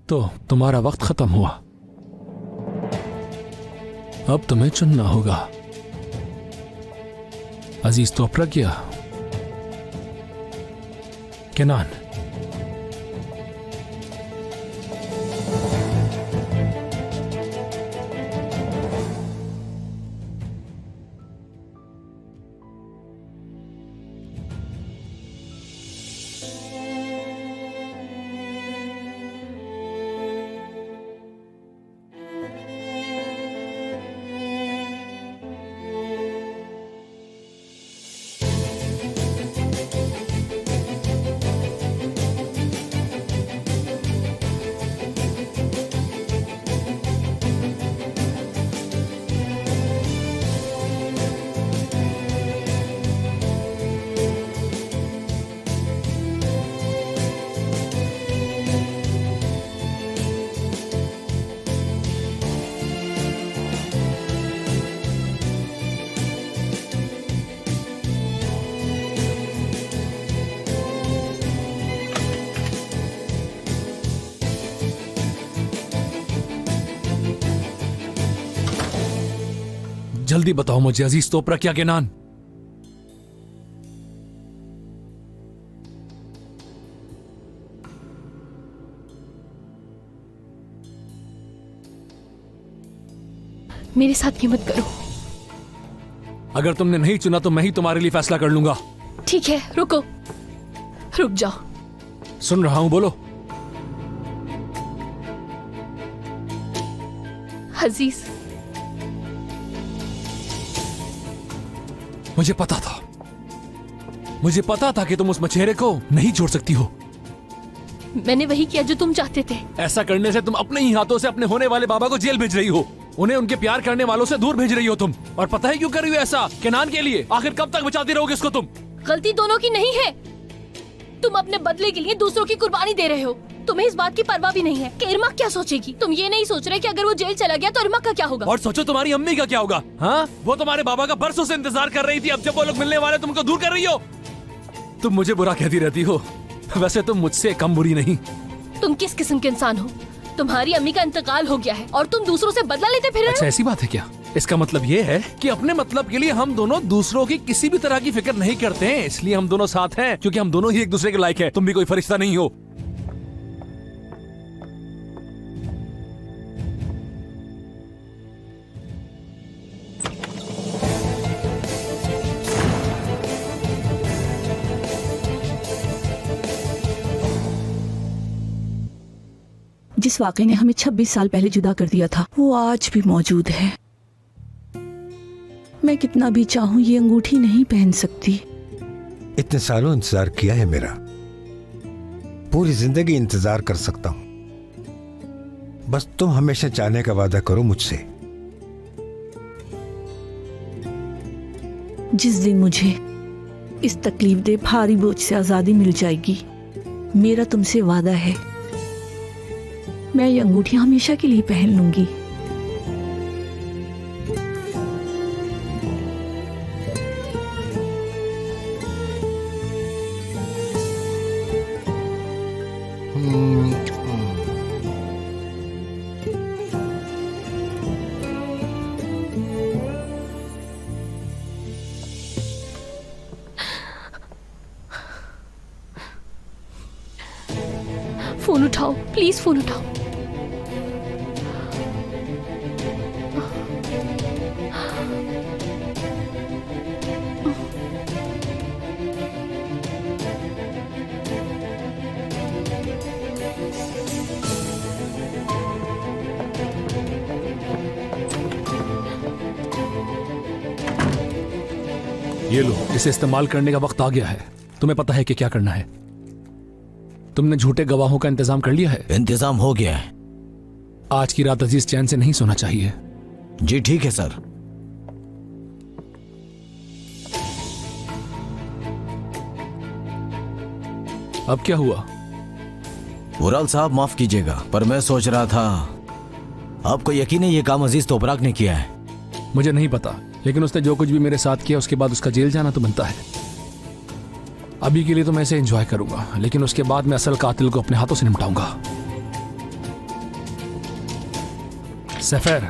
तो तुम्हारा वक्त खत्म हुआ। अब तुम्हें चुनना होगा, अजीज तोपरक या केनान। जल्दी बताओ मुझे अजीज तोपरक या केनान। मेरे साथ ये मत करो। अगर तुमने नहीं चुना तो मैं ही तुम्हारे लिए फैसला कर लूंगा। ठीक है, रुको, रुक जाओ। सुन रहा हूं, बोलो। अजीज, मुझे पता था, मुझे पता था कि तुम उस मछेरे को नहीं छोड़ सकती हो। मैंने वही किया जो तुम चाहते थे। ऐसा करने से तुम अपने ही हाथों से अपने होने वाले बाबा को जेल भेज रही हो, उन्हें उनके प्यार करने वालों से दूर भेज रही हो तुम। और पता है क्यों कर रही हो ऐसा? केनान के लिए। आखिर कब तक बचाती रहोगे इसको तुम? गलती दोनों की नहीं है। तुम अपने बदले के लिए दूसरों की कुर्बानी दे रहे हो। तुम्हें इस बात की परवाह भी नहीं है कि इरमा क्या सोचेगी। तुम ये नहीं सोच रहे कि अगर वो जेल चला गया तो इरमा का क्या होगा। और सोचो तुम्हारी अम्मी का क्या होगा। हाँ, वो तुम्हारे बाबा का बरसों से इंतजार कर रही थी। अब जब वो लोग मिलने वाले, तुमको दूर कर रही हो। तुम मुझे बुरा कहती रहती हो, वैसे तुम मुझसे कम बुरी नहीं। तुम किस किस्म के इंसान हो? तुम्हारी अम्मी का इंतकाल हो गया है और तुम दूसरों से बदला लेते फिर रहे हो। अच्छा, ऐसी बात है क्या? इसका मतलब ये है कि अपने मतलब के लिए हम दोनों दूसरों की किसी भी तरह की फिक्र नहीं करते हैं, इसलिए हम दोनों साथ हैं, क्योंकि हम दोनों ही एक दूसरे के लायक हैं। तुम भी कोई फरिश्ता नहीं हो। जिस वाक़े ने हमें 26 साल पहले जुदा कर दिया था, वो आज भी मौजूद है। मैं कितना भी चाहूं ये अंगूठी नहीं पहन सकती। इतने सालों इंतजार किया है मेरा, पूरी जिंदगी इंतजार कर सकता हूं। बस तुम हमेशा चाहने का वादा करो मुझसे। जिस दिन मुझे इस तकलीफ दे भारी बोझ से आजादी मिल जाएगी, मेरा तुमसे वादा है, मैं ये अंगूठी हमेशा के लिए पहन लूंगी। फोन उठाओ, प्लीज फोन उठाओ। ये लो, इसे इस्तेमाल करने का वक्त आ गया है। तुम्हें पता है कि क्या करना है। तुमने झूठे गवाहों का इंतजाम कर लिया है? इंतजाम हो गया है। आज की रात अजीज चैन से नहीं सोना चाहिए। जी ठीक है सर। अब क्या हुआ? वुराल साहब माफ कीजिएगा, पर मैं सोच रहा था आपको यकीन है ये काम अजीज तोपराक ने किया है? मुझे नहीं पता, लेकिन उसने जो कुछ भी मेरे साथ किया उसके बाद उसका जेल जाना तो बनता है। अभी के लिए तो मैं इसे एंजॉय करूंगा, लेकिन उसके बाद मैं असल कातिल को अपने हाथों से निपटाऊंगा। सफेर,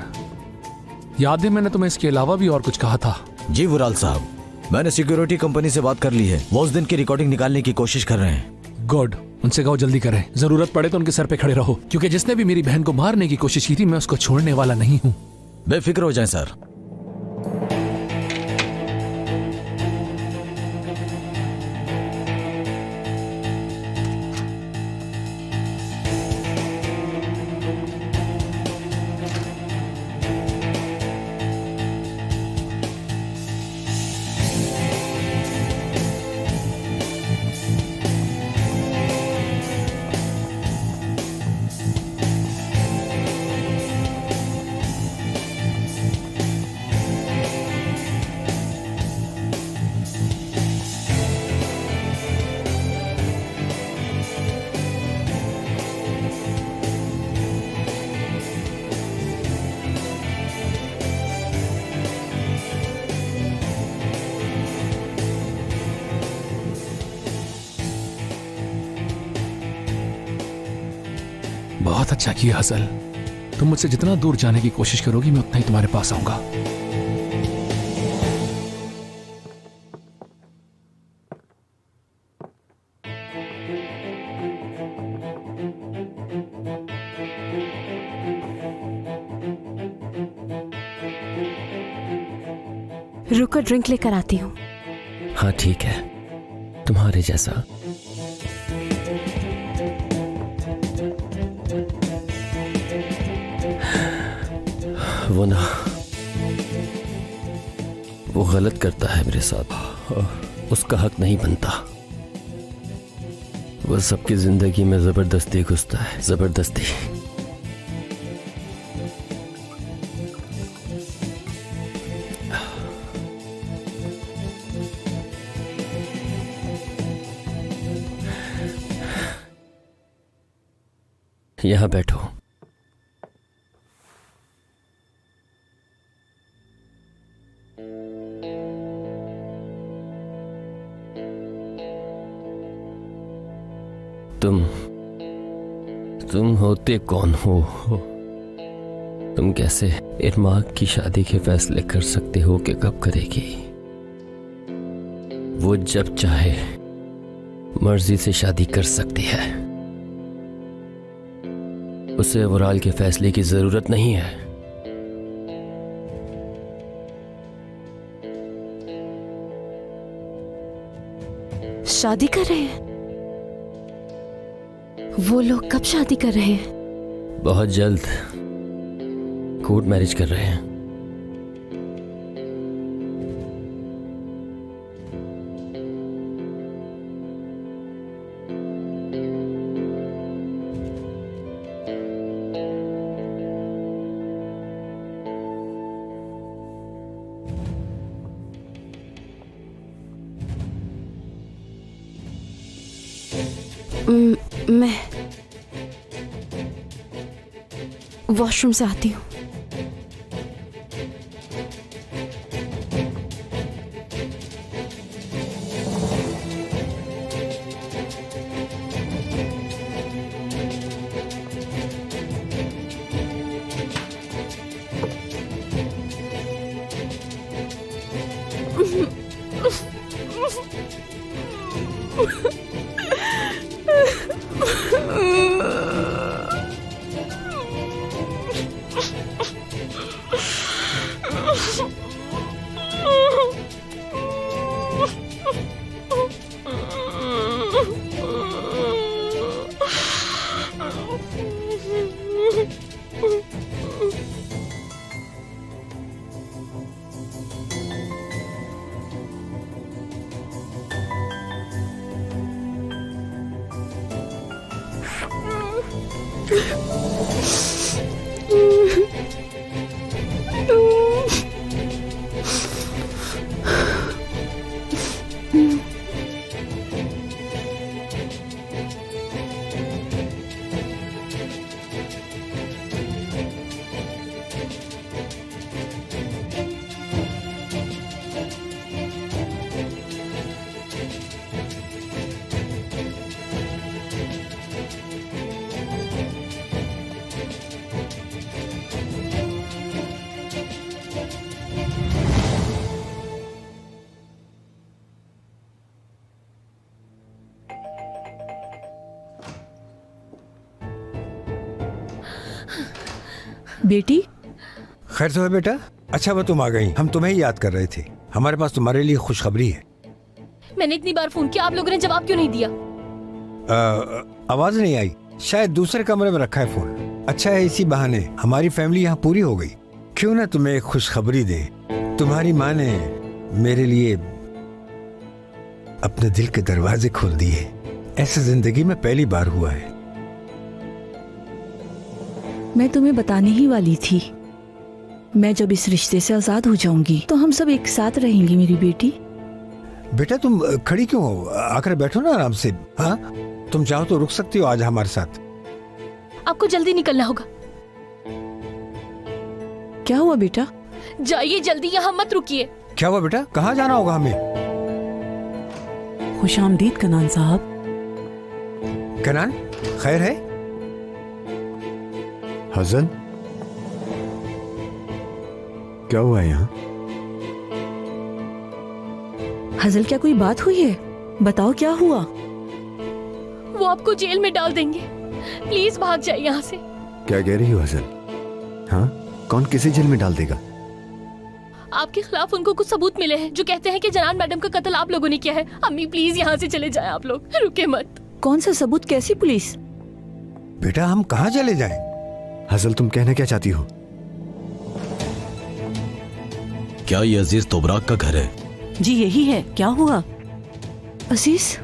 याद है मैंने तुम्हें इसके अलावा भी और कुछ कहा था। जी वुराल साहब, मैंने सिक्योरिटी कंपनी से बात कर ली है। वो उस दिन की रिकॉर्डिंग निकालने की कोशिश कर रहे हैं। गुड, उनसे कहो जल्दी करें। जरूरत पड़े तो उनके सर पे खड़े रहो, क्योंकि जिसने भी मेरी बहन को मारने की कोशिश की थी मैं उसको छोड़ने वाला नहीं हूँ। बेफिक्र हो जाएं सर। बहुत अच्छा किया हसल। तुम मुझसे जितना दूर जाने की कोशिश करोगी मैं उतना ही तुम्हारे पास आऊंगा। रुको, ड्रिंक लेकर आती हूँ। हाँ ठीक है, तुम्हारे जैसा। वो ना, वो गलत करता है मेरे साथ, उसका हक नहीं बनता। वो सबकी जिंदगी में जबरदस्ती घुसता है, जबरदस्ती। यहां बैठो। तुम होते कौन हो? तुम कैसे इरमाक की शादी के फैसले कर सकते हो कि कब करेगी? वो जब चाहे मर्जी से शादी कर सकती है। उसे वुराल के फैसले की जरूरत नहीं है। शादी कर रहे हैं? वो लोग कब शादी कर रहे हैं? बहुत जल्द कोर्ट मैरिज कर रहे हैं। मैं वॉशरूम से आती हूँ। बेटी, खैर तो है बेटा। अच्छा वो तुम आ गई, हम तुम्हें ही याद कर रहे थे। हमारे पास तुम्हारे लिए खुशखबरी है। मैंने इतनी बार फोन किया, आप लोगों ने जवाब क्यों नहीं दिया? आवाज नहीं आई, शायद दूसरे कमरे में रखा है फोन। अच्छा है इसी बहाने हमारी फैमिली यहाँ पूरी हो गई। क्यों ना तुम्हें एक खुशखबरी दे। तुम्हारी माँ ने मेरे लिए अपने दिल के दरवाजे खोल दिए। ऐसा जिंदगी में पहली बार हुआ है। मैं तुम्हें बताने ही वाली थी, मैं जब इस रिश्ते से आजाद हो जाऊंगी तो हम सब एक साथ रहेंगे मेरी बेटी। बेटा तुम खड़ी क्यों हो? आकर बैठो ना आराम से। हाँ, तुम चाहो तो रुक सकती हो आज हमारे साथ। आपको जल्दी निकलना होगा। क्या हुआ बेटा? जाइए जल्दी, यहाँ मत रुकिए। क्या हुआ बेटा? कहाँ जाना होगा हमें? खुशामदीद कनान साहब। कनान, खैर है? हसन, क्या हुआ है यहाँ? हजल, क्या कोई बात हुई है? बताओ क्या हुआ? वो आपको जेल में डाल देंगे, प्लीज भाग जाइए यहाँ से। क्या कह रही हो हसन? हाँ, कौन किसे जेल में डाल देगा? आपके खिलाफ उनको कुछ सबूत मिले हैं जो कहते हैं कि जनान मैडम का कत्ल आप लोगों ने किया है। अम्मी प्लीज यहाँ से चले जाएं, आप लोग रुके मत। कौन सा सबूत? कैसी पुलिस? बेटा हम कहाँ चले जाएं? हसल, तुम कहना क्या चाहती हो? क्या ये अजीज तोबराक का घर है? जी यही है, क्या हुआ? अजीज,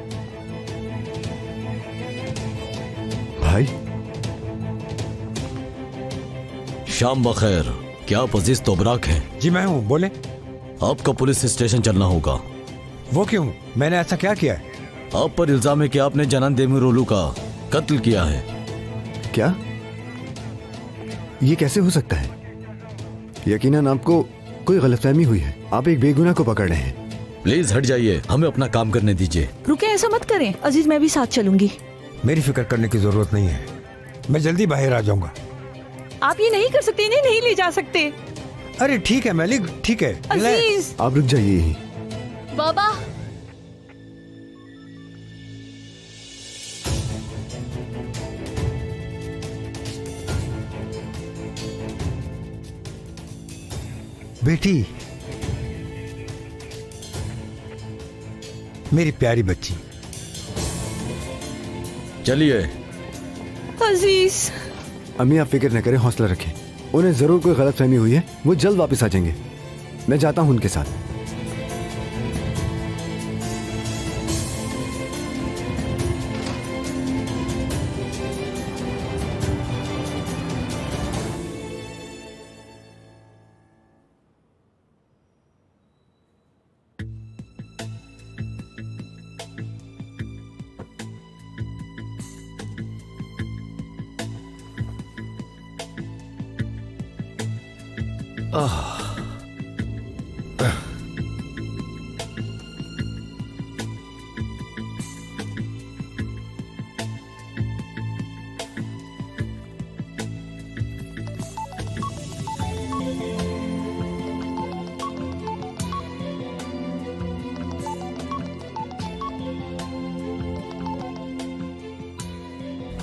भाई शाम बखैर। क्या आप अजीज तोबराक हैं? जी मैं हूँ, बोले। आपको पुलिस स्टेशन चलना होगा। वो क्यों? मैंने ऐसा क्या किया है? आप पर इल्जाम है कि आपने जनान देमिरोलू का कत्ल किया है। क्या? ये कैसे हो सकता है? यकीनन आपको कोई गलतफहमी हुई है। आप एक बेगुनाह को पकड़ रहे हैं। प्लीज हट जाइए, हमें अपना काम करने दीजिए। रुके, ऐसा मत करें। अजीज, मैं भी साथ चलूंगी। मेरी फिक्र करने की जरूरत नहीं है, मैं जल्दी बाहर आ जाऊंगा। आप ये नहीं कर सकते, इन्हें नहीं ले जा सकते। अरे ठीक है मैलिक, ठीक है। अजीज, आप रुक जाइए यहीं। बाबा, बेटी, मेरी प्यारी बच्ची। चलिए। अजीज, अम्मी आप फिक्र न करें, हौसला रखें। उन्हें जरूर कोई गलतफहमी हुई है, वो जल्द वापस आ जाएंगे। मैं जाता हूं उनके साथ।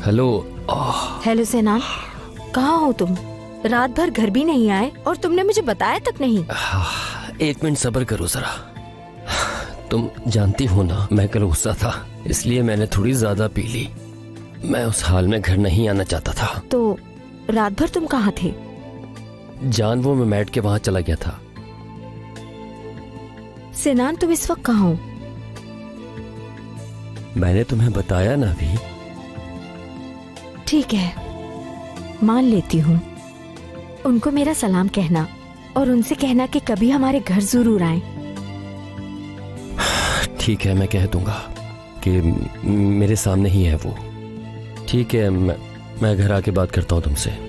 हेलो। हेलो सेनान, कहाँ हो तुम? रात भर घर भी नहीं आए और तुमने मुझे बताया तक नहीं। एक मिनट सब्र करो जरा। तुम जानती हो ना, मैं कल गुस्सा था, इसलिए मैंने थोड़ी ज्यादा पी ली। मैं उस हाल में घर नहीं आना चाहता था। तो रात भर तुम कहाँ थे? जानवो में मैट के वहां चला गया था। सेनान, तुम इस वक्त कहाँ हो? मैंने तुम्हें बताया ना अभी। ठीक है, मान लेती हूँ। उनको मेरा सलाम कहना और उनसे कहना कि कभी हमारे घर जरूर आए। ठीक है, मैं कह दूंगा कि मेरे सामने ही है वो। ठीक है, मैं घर आके बात करता हूँ तुमसे।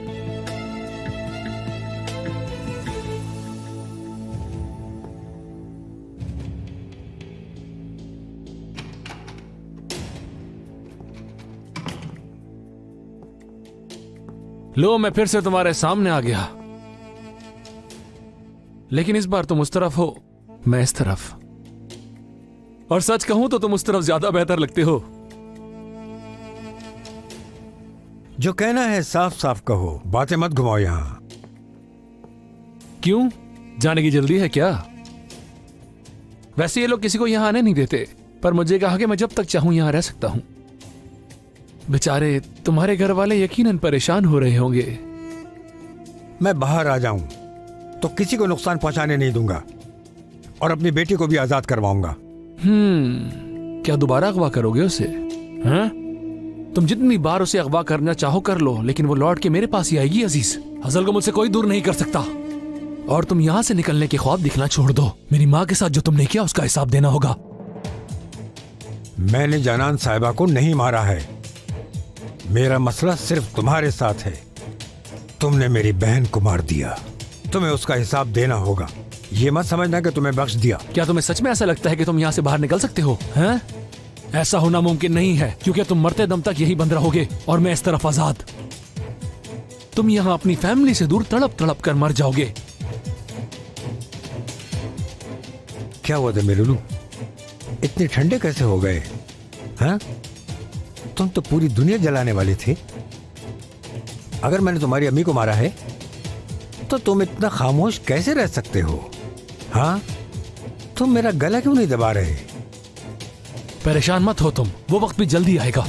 लो, मैं फिर से तुम्हारे सामने आ गया, लेकिन इस बार तुम उस तरफ हो, मैं इस तरफ। और सच कहूं तो तुम उस तरफ ज्यादा बेहतर लगते हो। जो कहना है साफ साफ कहो, बातें मत घुमाओ यहाँ। क्यों, जाने की जल्दी है क्या? वैसे ये लोग किसी को यहाँ आने नहीं देते, पर मुझे कहा कि मैं जब तक चाहूं यहाँ रह सकता हूं। बेचारे तुम्हारे घर वाले यकीनन परेशान हो रहे होंगे। मैं बाहर आ जाऊं तो किसी को नुकसान पहुंचाने नहीं दूंगा और अपनी बेटी को भी आजाद करवाऊंगा। क्या दोबारा अगवा करोगे उसे? हाँ? तुम जितनी बार उसे अगवा करना चाहो कर लो, लेकिन वो लौट के मेरे पास ही आएगी। अजीज, अजल को मुझसे कोई दूर नहीं कर सकता। और तुम यहां से निकलने के ख्वाब दिखना छोड़ दो। मेरी माँ के साथ जो तुमने किया उसका हिसाब देना होगा। मैंने जानान साहिबा को नहीं मारा है। मेरा मसला सिर्फ तुम्हारे साथ है। तुमने मेरी बहन को मार दिया, तुम्हें उसका हिसाब देना होगा। ये मत समझना कि तुम्हें बख्श दिया। क्या तुम्हें सच में ऐसा लगता है कि तुम यहाँ से बाहर निकल सकते हो? हैं? ऐसा होना मुमकिन नहीं है, क्योंकि तुम मरते दम तक यही बंद रहोगे और मैं इस तरफ आजाद। तुम यहाँ अपनी फैमिली से दूर तड़प तड़प कर मर जाओगे। क्या हुआ था मेरे लू? इतने ठंडे कैसे हो गए? हाँ? तुम तो पूरी दुनिया जलाने वाले थे। अगर मैंने तुम्हारी अम्मी को मारा है तो तुम इतना खामोश कैसे रह सकते हो? हाँ? तुम मेरा गला क्यों नहीं दबा रहे? परेशान मत हो तुम, वो वक्त भी जल्दी आएगा।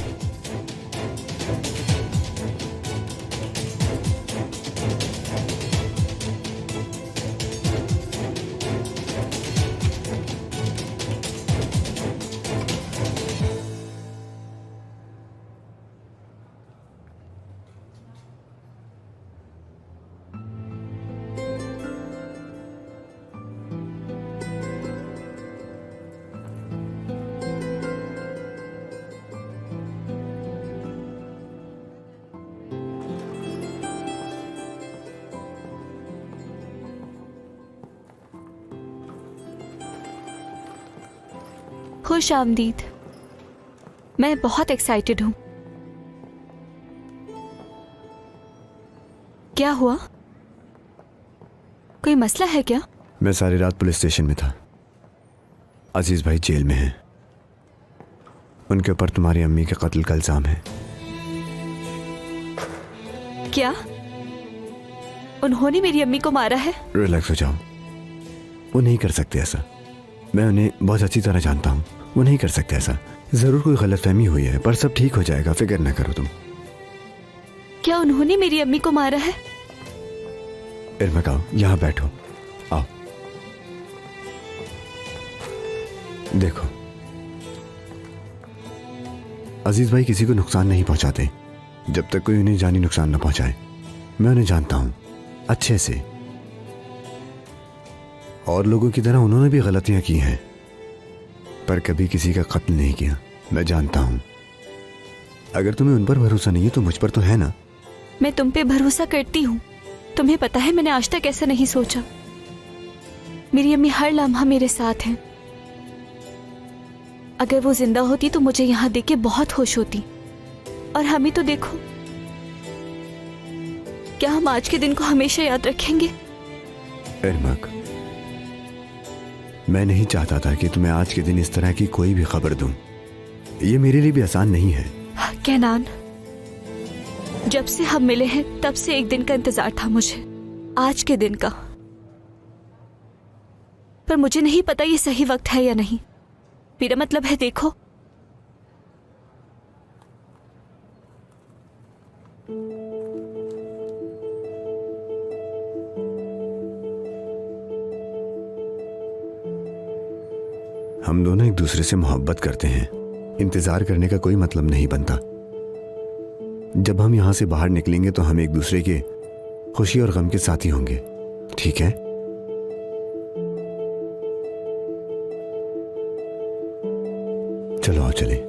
खुश आमदीद। मैं बहुत एक्साइटेड हूँ। क्या हुआ? कोई मसला है क्या? मैं सारी रात पुलिस स्टेशन में था। अजीज भाई जेल में हैं। उनके ऊपर तुम्हारी अम्मी के कत्ल का इल्जाम है। क्या उन्होंने मेरी अम्मी को मारा है? रिलैक्स हो जाओ, वो नहीं कर सकते ऐसा। मैं उन्हें बहुत अच्छी तरह जानता हूँ, वो नहीं कर सकते ऐसा। जरूर कोई गलतफहमी हुई है, पर सब ठीक हो जाएगा, फिक्र ना करो तुम। क्या उन्होंने मेरी अम्मी को मारा है? इरमक आओ, यहाँ बैठो, आओ। देखो, अजीज भाई किसी को नुकसान नहीं पहुंचाते जब तक कोई उन्हें जानी नुकसान न पहुंचाए। मैं उन्हें जानता हूं अच्छे से, और लोगों की तरह उन्होंने भी गलतियां की हैं, पर कभी किसी का कत्ल नहीं किया। मैं जानता हूं। अगर तुम्हें उन पर भरोसा नहीं है तो मुझ पर तो है ना। मैं तुम पे भरोसा करती हूँ। तुम्हें पता है मैंने आज तक ऐसा नहीं सोचा। मेरी अम्मी हर लम्हा मेरे साथ है। अगर वो जिंदा होती तो मुझे यहाँ देख के बहुत खुश होती। और हम ही तो देखो, क्या हम आज के दिन को हमेशा याद रखेंगे? इरमक, मैं नहीं चाहता था कि तुम्हें आज के दिन इस तरह की कोई भी खबर दूं। ये मेरे लिए भी आसान नहीं है। कैनान, जब से हम मिले हैं तब से एक दिन का इंतजार था मुझे, आज के दिन का। पर मुझे नहीं पता ये सही वक्त है या नहीं। मेरा मतलब है, देखो, हम दोनों एक दूसरे से मोहब्बत करते हैं। इंतजार करने का कोई मतलब नहीं बनता। जब हम यहां से बाहर निकलेंगे तो हम एक दूसरे के खुशी और गम के साथी होंगे, ठीक है? चलो आओ चले।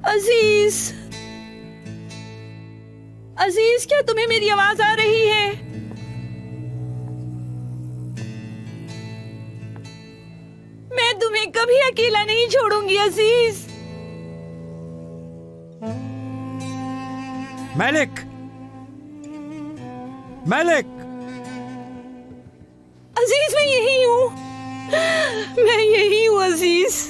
अजीज, अजीज, क्या तुम्हें मेरी आवाज आ रही है? मैं कभी अकेला नहीं छोड़ूंगी अजीज। मलिक, मलिक, अजीज मैं यही हूँ, मैं यही हूँ अजीज।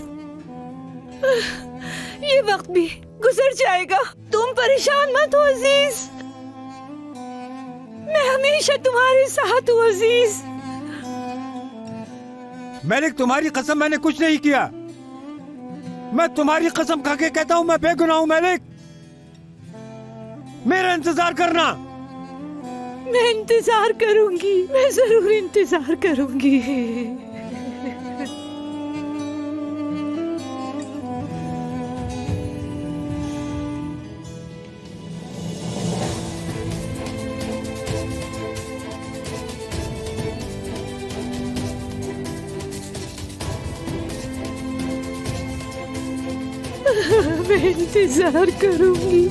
ये वक्त भी गुजर जाएगा, तुम परेशान मत हो अजीज, मैं हमेशा तुम्हारे साथ हूँ अजीज। मलिक तुम्हारी कसम मैंने कुछ नहीं किया, मैं तुम्हारी कसम खा के कहता हूँ मैं बेगुनाह हूँ। मलिक मेरा इंतजार करना। मैं इंतजार करूंगी, मैं जरूर इंतजार करूंगी। मैं इंतजार करूंगी।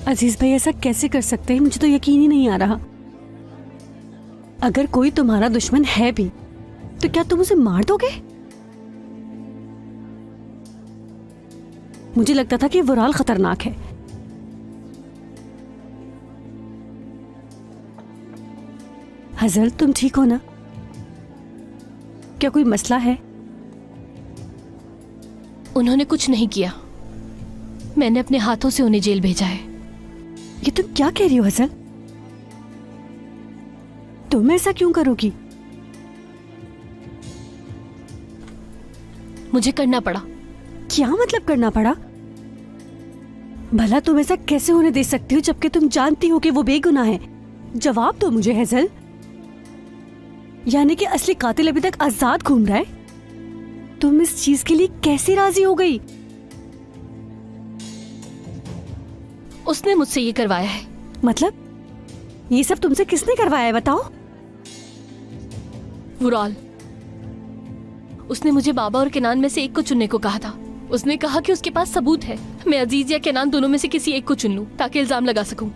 अजीज भाई ऐसा कैसे कर सकते हैं, मुझे तो यकीन ही नहीं आ रहा। अगर कोई तुम्हारा दुश्मन है भी तो क्या तुम उसे मार दोगे? मुझे लगता था कि वुराल खतरनाक है। हजल तुम ठीक हो ना? क्या कोई मसला है? उन्होंने कुछ नहीं किया, मैंने अपने हाथों से उन्हें जेल भेजा है। ये तुम क्या कह रही हो हजल? तुम ऐसा क्यों करोगी? मुझे करना पड़ा। क्या मतलब करना पड़ा? भला तुम ऐसा कैसे होने दे सकती हो जबकि तुम जानती हो कि वो बेगुनाह है? जवाब दो मुझे हजल। यानी कि असली कातिल अभी तक आजाद घूम रहा है? तुम इस चीज के लिए कैसे राजी हो गई? उसने मुझसे ये करवाया है। मतलब ये सब तुमसे किसने करवाया है बताओ? वुराल। उसने मुझे बाबा और केनान में से एक को चुनने को कहा था। उसने कहा कि उसके पास सबूत है, मैं अजीज या केनान दोनों में से किसी एक को चुन लूं ताकि इल्जाम लगा सकूं।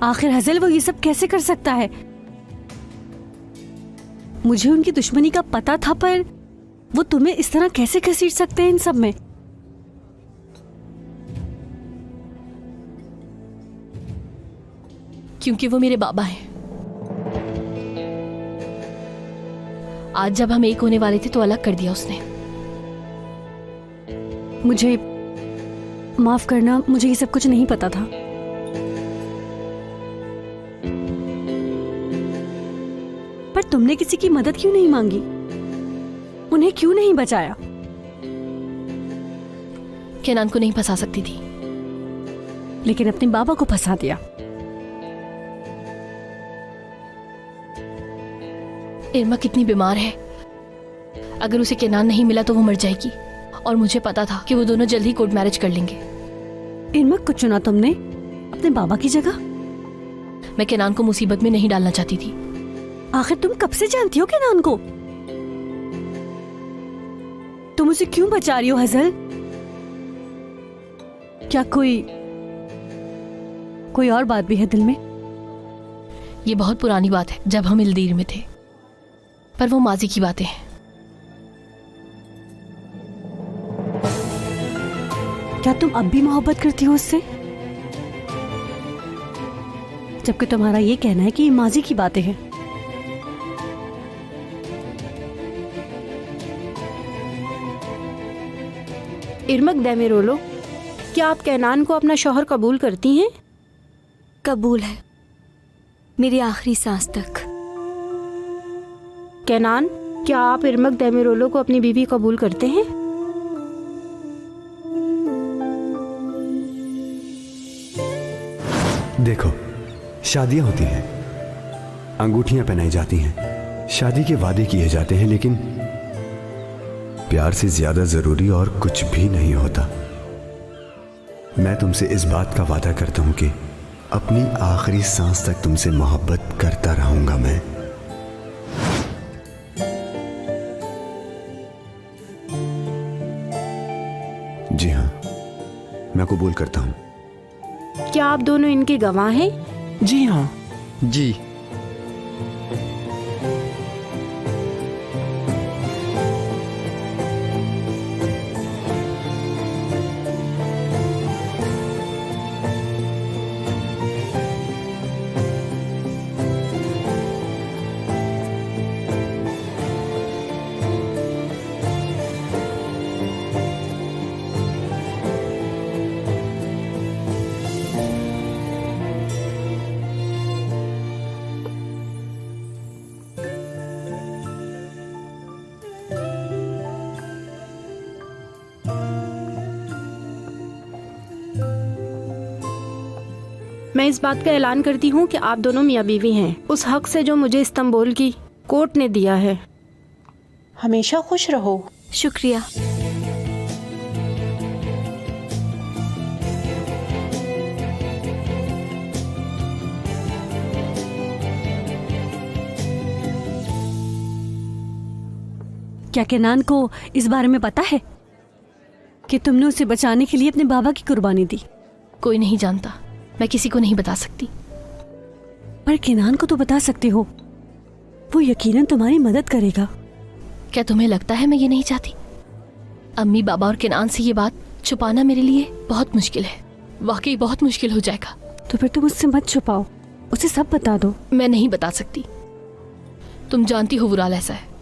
आखिर हजल वो ये सब कैसे कर सकता है? मुझे उनकी दुश्मनी का पता था, पर वो तुम्हें इस तरह कैसे घसीट सकते हैं इन सब में? क्योंकि वो मेरे बाबा हैं। आज जब हम एक होने वाले थे तो अलग कर दिया उसने। मुझे माफ करना, मुझे ये सब कुछ नहीं पता था। पर तुमने किसी की मदद क्यों नहीं मांगी? उन्हें क्यों नहीं बचाया? केनान को नहीं फंसा सकती थी, लेकिन अपने बाबा को फंसा दिया। इरमा कितनी बीमार है, अगर उसे केनान नहीं मिला तो वो मर जाएगी। और मुझे पता था कि वो दोनों जल्द ही कोर्ट मैरिज कर लेंगे। इरमा को चुना तुमने अपने बाबा की जगह? मैं केनान को मुसीबत में नहीं डालना चाहती थी। आखिर तुम कब से जानती हो केनान को? तुम उसे क्यों बचा रही हो हजल? क्या कोई और बात भी है दिल में? ये बहुत पुरानी बात है, जब हम इल्दीर में थे, पर वो माजी की बातें हैं। क्या तुम अब भी मोहब्बत करती हो उससे? जबकि तुम्हारा ये कहना है कि ये माजी की बातें हैं। इरमक डेमेरोलो, क्या आप केनान को अपना शौहर कबूल करती हैं? कबूल है, मेरी आखिरी सांस तक। केनान, क्या आप इरमक देमिरोलो को अपनी बीवी कबूल करते हैं? देखो, शादियां होती हैं, अंगूठियां पहनाई जाती हैं, शादी के वादे किए जाते हैं, लेकिन प्यार से ज्यादा जरूरी और कुछ भी नहीं होता। मैं तुमसे इस बात का वादा करता हूं कि अपनी आखिरी सांस तक तुमसे मोहब्बत करता रहूंगा मैं। जी हाँ, मैं कबूल करता हूं। क्या आप दोनों इनके गवाह हैं? जी हाँ। जी। मैं इस बात का ऐलान करती हूँ कि आप दोनों मियाँ बीवी हैं, उस हक से जो मुझे इस्तांबुल की कोर्ट ने दिया है। हमेशा खुश रहो। शुक्रिया। क्या केनान को इस बारे में पता है कि तुमने उसे बचाने के लिए अपने बाबा की कुर्बानी दी? कोई नहीं जानता, मैं किसी को नहीं बता सकती। पर केनान को तो बता सकते हो, वो यकीनन तुम्हारी मदद करेगा। क्या तुम्हें लगता है मैं ये नहीं चाहती? अम्मी, बाबा और केनान से ये बात छुपाना मेरे लिए बहुत मुश्किल है, वाकई बहुत मुश्किल हो जाएगा। तो फिर तुम उससे मत छुपाओ, उसे सब बता दो। मैं नहीं बता सकती। तुम जानती हो वुराल ऐसा है,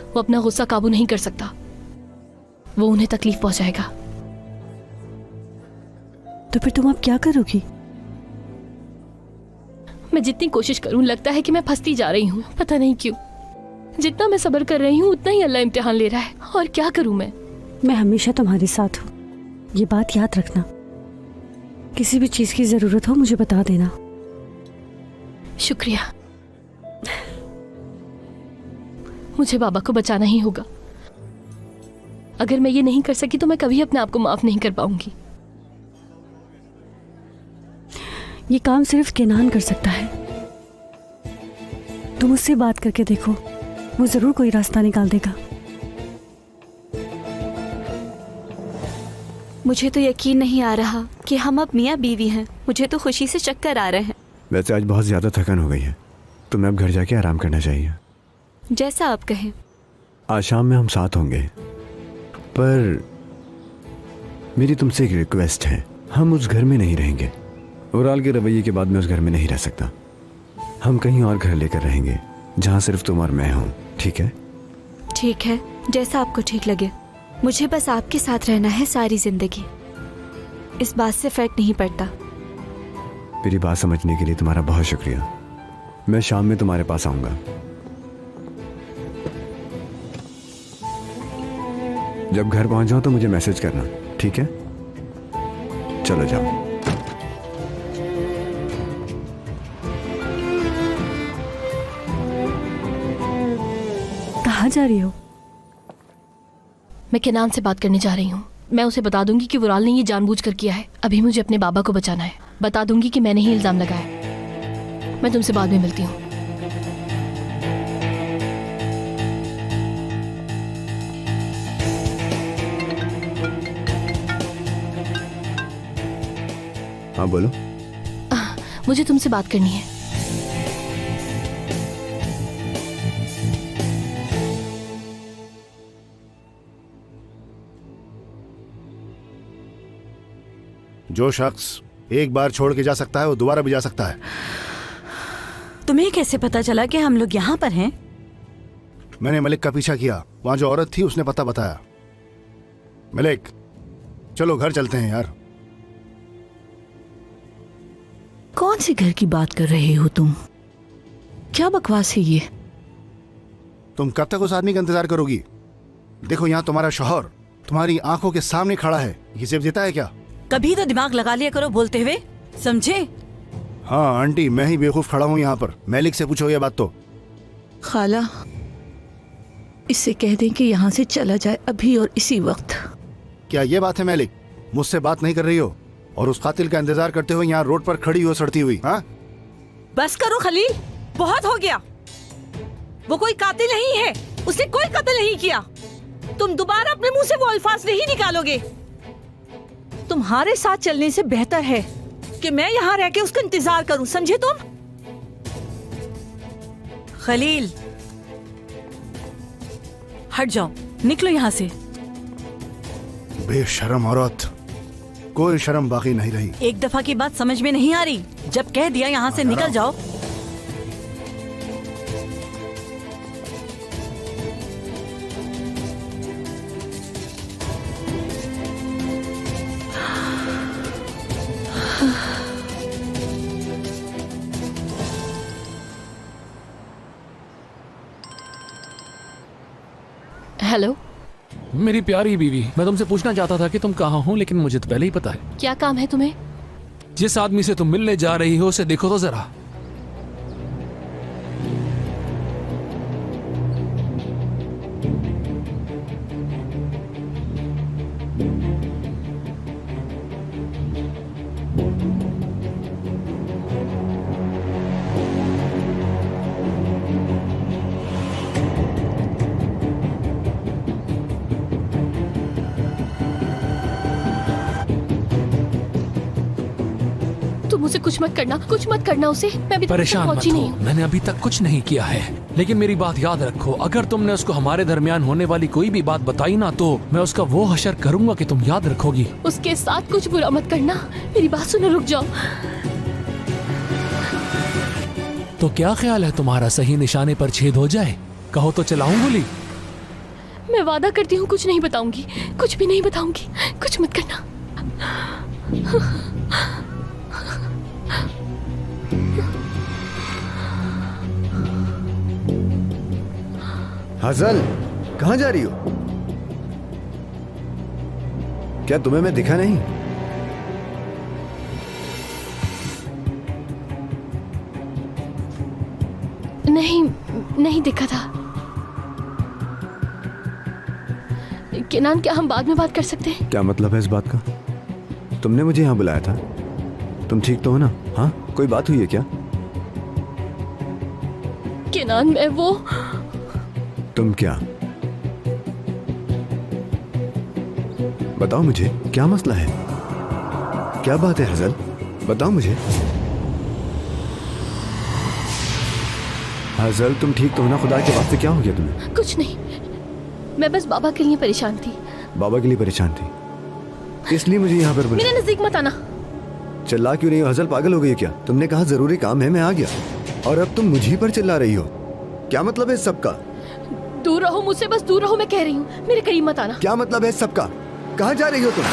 वो अपना गुस्सा काबू नहीं कर सकता, वो उन्हें तकलीफ पहुंचाएगा। तो फिर तुम अब क्या करोगी? मैं जितनी कोशिश करूं लगता है कि मैं फंसती जा रही हूं, पता नहीं क्यों। जितना मैं सब्र कर रही हूं उतना ही अल्लाह इम्तिहान ले रहा है, और क्या करूं मैं? मैं हमेशा तुम्हारे साथ हूँ, ये बात याद रखना। किसी भी चीज की जरूरत हो मुझे बता देना। शुक्रिया। मुझे बाबा को बचाना ही होगा। अगर मैं ये नहीं कर सकी तो मैं कभी अपने आप को माफ नहीं कर पाऊंगी। ये काम सिर्फ केनान कर सकता है। तुम उससे बात करके देखो, वो जरूर कोई रास्ता निकाल देगा। मुझे तो यकीन नहीं आ रहा कि हम अब मियाँ बीवी हैं। मुझे तो खुशी से चक्कर आ रहे हैं। वैसे आज बहुत ज्यादा थकान हो गई है, तुम्हें अब घर जाके आराम करना चाहिए। जैसा आप कहें। आज शाम में हम साथ होंगे, पर मेरी तुमसे एक रिक्वेस्ट है। हम उस घर में नहीं रहेंगे। उराल के रवैये के बाद मैं उस घर में नहीं रह सकता। हम कहीं और घर लेकर रहेंगे जहाँ सिर्फ तुम और मैं हूँ, ठीक है? ठीक है, जैसा आपको ठीक लगे। मुझे बस आपके साथ रहना है सारी जिंदगी। इस बात से फर्क नहीं पड़ता। मेरी बात समझने के लिए तुम्हारा बहुत शुक्रिया। मैं शाम में तुम्हारे पास आऊंगा। जब घर पहुंच जाओ तो मुझे मैसेज करना, ठीक है? चलो जाओ। कहाँ जा रही हो? मैं केनान से बात करने जा रही हूँ। मैं उसे बता दूंगी कि वुराल ने ये जानबूझकर किया है। अभी मुझे अपने बाबा को बचाना है। बता दूंगी कि मैंने ही इल्जाम लगाया। मैं तुमसे बाद में मिलती हूँ। हाँ बोलो। मुझे तुमसे बात करनी है। जो शख्स एक बार छोड़ के जा सकता है वो दोबारा भी जा सकता है। तुम्हें कैसे पता चला कि हम लोग यहाँ पर हैं? मैंने मलिक का पीछा किया। वहां जो औरत थी उसने पता बताया। मलिक, चलो घर चलते हैं यार। कौन से घर की बात कर रहे हो तुम? क्या बकवास है ये? तुम कब तक उस आदमी का इंतजार करोगी? देखो यहाँ तुम्हारा शौहर तुम्हारी आंखों के सामने खड़ा है, ये सिर्फ जीता है क्या? कभी तो दिमाग लगा लिया करो बोलते हुए, समझे? हाँ आंटी, मैं ही बेवकूफ खड़ा हूँ यहाँ पर। मैलिक से पूछो ये बात तो। खाला, इससे कह दें कि यहाँ से चला जाए अभी और इसी वक्त। क्या ये बात है मैलिक? मुझसे बात नहीं कर रही हो और उस कातिल का इंतजार करते हुए यहाँ रोड पर खड़ी हो सड़ती हुई। हाँ बस करो खलील, बहुत हो गया। वो कोई कातिल नहीं है, उसने कोई कत्ल नहीं किया। तुम दोबारा अपने मुंह से वो अल्फाज नहीं निकालोगे। तुम्हारे साथ चलने से बेहतर है कि मैं यहाँ रह के उसका इंतजार करूं, समझे तुम? खलील, हट जाओ, निकलो यहाँ से। बेशरम औरत, कोई शर्म बाकी नहीं रही। एक दफा की बात समझ में नहीं आ रही? जब कह दिया यहाँ से निकल जाओ। हेलो, मेरी प्यारी बीवी, मैं तुमसे पूछना चाहता था कि तुम कहाँ हो, लेकिन मुझे तो पहले ही पता है। क्या काम है तुम्हें? जिस आदमी से तुम मिलने जा रही हो उसे देखो तो जरा। तुम उसे कुछ मत करना, कुछ मत करना उसे। मैं अभी तक परेशान मत पहुंची हो, नहीं हूँ। मैंने अभी तक कुछ नहीं किया है, लेकिन मेरी बात याद रखो, अगर तुमने उसको हमारे दरमियान होने वाली कोई भी बात बताई ना तो मैं उसका वो हशर करूंगा कि तुम याद रखोगी। उसके साथ कुछ बुरा मत करना। मेरी बात सुनो, रुक जाओ। तो क्या ख्याल है तुम्हारा, सही निशाने पर छेद हो जाए? कहो तो चलाऊं गोली। मैं वादा करती हूँ कुछ नहीं बताऊंगी, कुछ भी नहीं बताऊंगी। कुछ मत करना। हजल, कहाँ जा रही हो? क्या तुम्हें मैं दिखा नहीं? नहीं, नहीं दिखा था। केनान, क्या हम बाद में बात कर सकते हैं? क्या मतलब है इस बात का? तुमने मुझे यहाँ बुलाया था, तुम ठीक तो हो ना? हाँ, कोई बात हुई है क्या? केनान, मैं वो तुम क्या? बताओ मुझे, क्या मसला है? क्या बात है हजल, बताओ मुझे। हजल, तुम ठीक तो हो ना? खुदा के वास्ते क्या हो गया तुम्हें? कुछ नहीं, मैं बस बाबा के लिए परेशान थी। बाबा के लिए परेशान थी, इसलिए मुझे यहाँ पर मेरे नजदीक मत आना। चिल्ला क्यों रही हो हजल? पागल हो गई क्या? तुमने कहा जरूरी काम है, मैं आ गया, और अब तुम मुझे पर चिल्ला रही हो। क्या मतलब है इस सबका? दूर रहो मुझसे, बस दूर रहो, मैं कह रही हूँ। मेरे करीब मत आना। क्या मतलब है इस सबका? कहाँ जा रही हो तुम?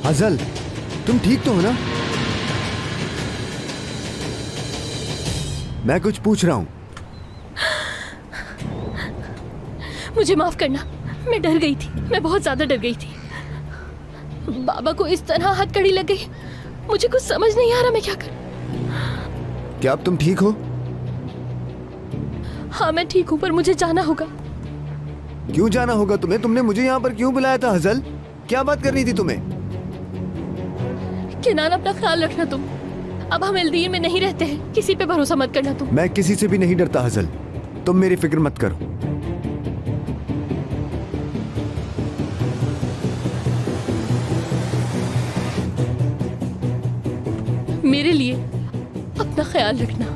हजल, तुम ठीक तो हो ना? मैं कुछ पूछ रहा हूँ। मुझे माफ करना, मैं डर गई थी, मैं बहुत ज्यादा डर गई थी। बाबा को इस तरह हथकड़ी लग गई, मुझे कुछ समझ नहीं आ रहा मैं क्या करूं। क्या अब तुम ठीक हो? हाँ मैं ठीक हूँ, पर मुझे जाना होगा। क्यों जाना होगा तुम्हें? तुमने मुझे यहाँ पर क्यों बुलाया था हजल? क्या बात करनी थी तुम्हें? केनान, अपना ख्याल रखना तुम। अब हम एल्दीन में नहीं रहते हैं, किसी पे भरोसा मत करना तुम। मैं किसी से भी नहीं डरता हजल, तुम मेरी फिक्र मत करो। मेरे लिए अपना ख्याल रखना।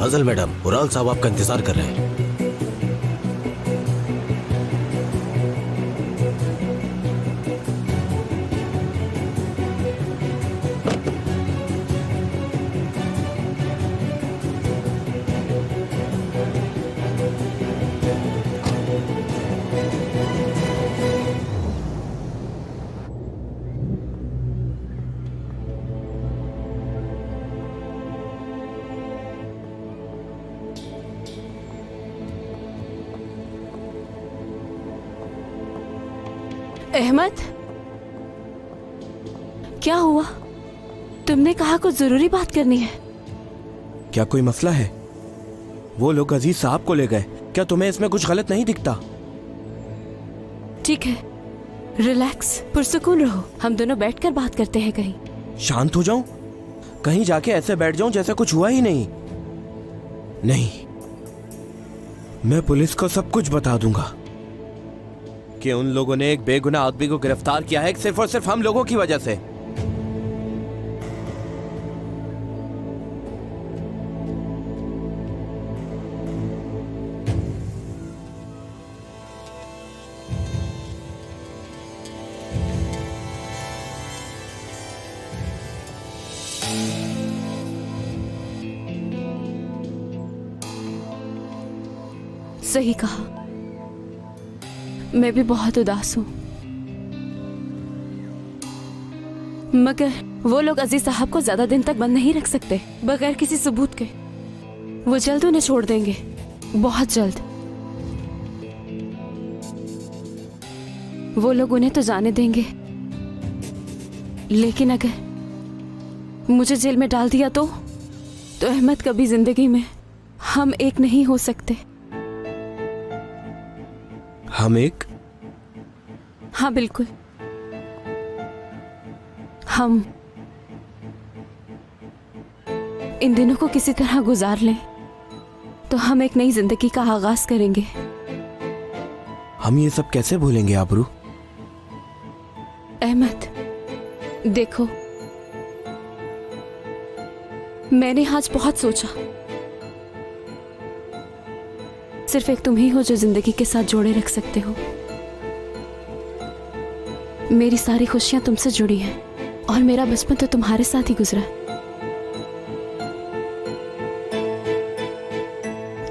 हजल मैडम, उराल साहब आपका इंतजार कर रहे हैं। अहमद, क्या हुआ? तुमने कहा कुछ जरूरी बात करनी है। क्या कोई मसला है? वो लोग अजीज साहब को ले गए, क्या तुम्हें इसमें कुछ गलत नहीं दिखता? ठीक है, रिलैक्स, पुरसुकून रहो। हम दोनों बैठकर बात करते हैं। कहीं शांत हो जाऊं? कहीं जाके ऐसे बैठ जाऊं जैसा कुछ हुआ ही नहीं? नहीं, मैं पुलिस को सब कुछ बता दूंगा कि उन लोगों ने एक बेगुनाह आदमी को गिरफ्तार किया है सिर्फ और सिर्फ हम लोगों की वजह से। सही कहा, मैं भी बहुत उदास हूं, मगर वो लोग अजीज साहब को ज्यादा दिन तक बंद नहीं रख सकते बगैर किसी सबूत के। वो जल्द उन्हें छोड़ देंगे, बहुत जल्द। वो लोग उन्हें तो जाने देंगे, लेकिन अगर मुझे जेल में डाल दिया तो अहमद, कभी जिंदगी में हम एक नहीं हो सकते। हम एक? हाँ बिल्कुल, हम इन दिनों को किसी तरह गुजार लें तो हम एक नई जिंदगी का आगाज करेंगे। हम ये सब कैसे भूलेंगे आबरू? अहमद, देखो, मैंने आज बहुत सोचा। सिर्फ एक तुम ही हो जो जिंदगी के साथ जोड़े रख सकते हो। मेरी सारी खुशियां तुमसे जुड़ी हैं और मेरा बचपन तो तुम्हारे साथ ही गुजरा।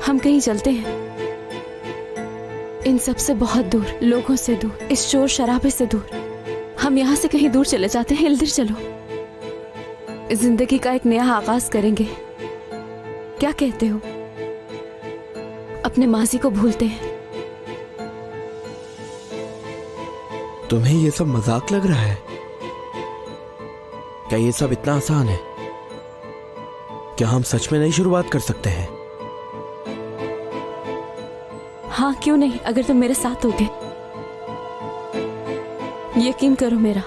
हम कहीं चलते हैं, इन सब से बहुत दूर, लोगों से दूर, इस शोर शराबे से दूर। हम यहाँ से कहीं दूर चले जाते हैं। इधर चलो, जिंदगी का एक नया आगाज करेंगे। क्या कहते हो? अपने माजी को भूलते हैं। तुम्हें ये सब मजाक लग रहा है? क्या ये सब इतना आसान है? क्या हम सच में नई शुरुआत कर सकते हैं? हाँ, क्यों नहीं, अगर तुम मेरे साथ होगे। यकीन करो मेरा।